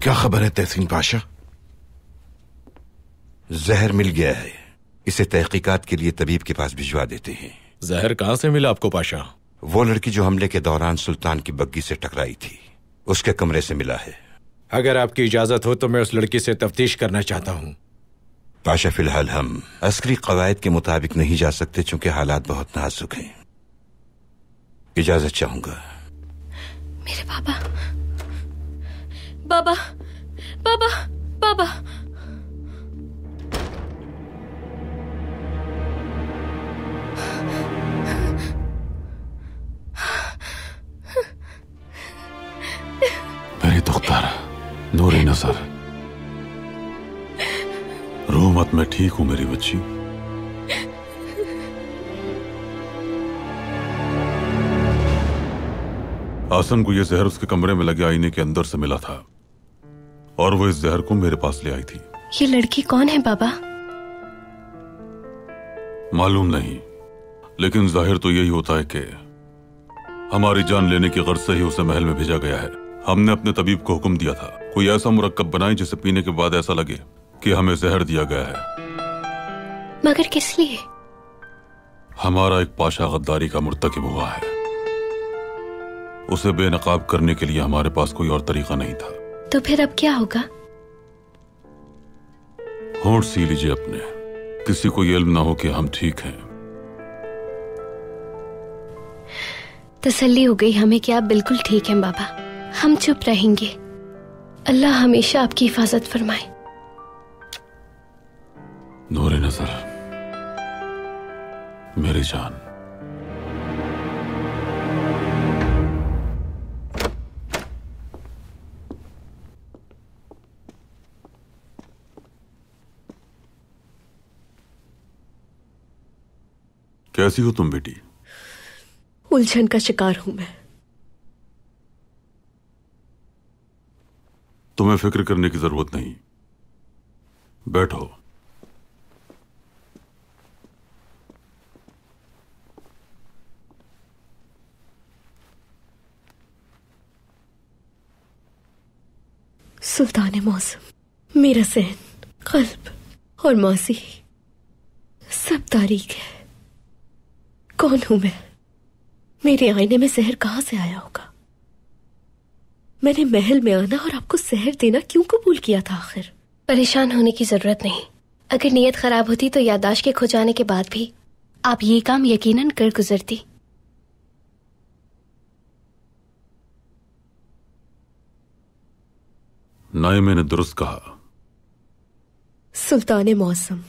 क्या खबर है तहसीन पाशा? जहर मिल गया है, इसे तहकीकात के लिए तबीब के पास भिजवा देते हैं। जहर कहाँ से मिला आपको पाशा? वो लड़की जो हमले के दौरान सुल्तान की बग्गी से टकराई थी, उसके कमरे से मिला है। अगर आपकी इजाजत हो तो मैं उस लड़की से तफ्तीश करना चाहता हूँ। पाशा, फिलहाल हम अस्करी कवायद के मुताबिक नहीं जा सकते चूंकि हालात बहुत नाजुक हैं। इजाजत चाहूंगा। मेरे बाबा, बाबा, बाबा, बाबा। मेरी दुख्तर नूरी नजर, रो मत, मैं ठीक हूं मेरी बच्ची। आसन को यह जहर उसके कमरे में लगे आईने के अंदर से मिला था और वो इस जहर को मेरे पास ले आई थी। ये लड़की कौन है बाबा? मालूम नहीं, लेकिन जाहिर तो यही होता है कि हमारी जान लेने की गर्ज से ही उसे महल में भेजा गया है। हमने अपने तबीब को हुक्म दिया था कोई ऐसा मुरक्कब बनाए जिसे पीने के बाद ऐसा लगे कि हमें जहर दिया गया है। मगर किस लिए? हमारा एक पाशा गद्दारी का मुर्तकिब हुआ है, उसे बेनकाब करने के लिए हमारे पास कोई और तरीका नहीं था। तो फिर अब क्या होगा? होंठ सी लीजिए अपने, किसी को ये इल्म ना हो कि हम ठीक हैं। तसल्ली हो गई हमें कि आप बिल्कुल ठीक हैं बाबा। हम चुप रहेंगे। अल्लाह हमेशा आपकी हिफाजत फरमाए। नूरे नजर, मेरी जान। कैसी हो तुम बेटी? उलझन का शिकार हूं मैं। तुम्हें फिक्र करने की जरूरत नहीं, बैठो। सुल्तान मौसम, मेरा सहन, कल्ब और मासी सब तारीक है। कौन हूं मैं? मेरे आईने में जहर कहां से आया होगा? मैंने महल में आना और आपको जहर देना क्यों कबूल किया था आखिर? परेशान होने की जरूरत नहीं। अगर नीयत खराब होती तो याददाश्त के खो जाने के बाद भी आप ये काम यकीनन कर गुजरती। नाइमे ने दुरुस्त कहा। सुल्तान मौसम,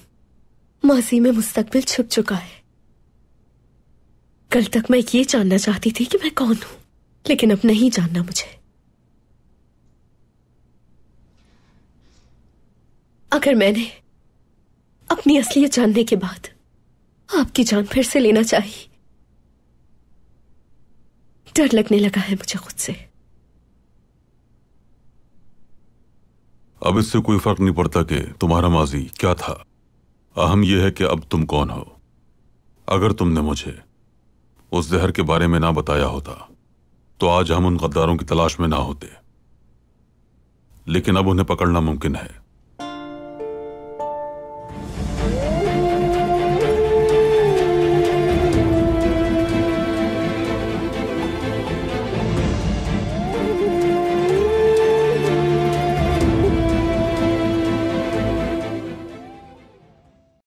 माजी में मुस्तकबिल छुप चुका है। कल तक मैं ये जानना चाहती थी कि मैं कौन हूं, लेकिन अब नहीं जानना मुझे। अगर मैंने अपनी असलियत जानने के बाद आपकी जान फिर से लेना चाहिए, डर लगने लगा है मुझे खुद से। अब इससे कोई फर्क नहीं पड़ता कि तुम्हारा माजी क्या था। अहम यह है कि अब तुम कौन हो। अगर तुमने मुझे उस जहर के बारे में ना बताया होता तो आज हम उन गद्दारों की तलाश में ना होते, लेकिन अब उन्हें पकड़ना मुमकिन है।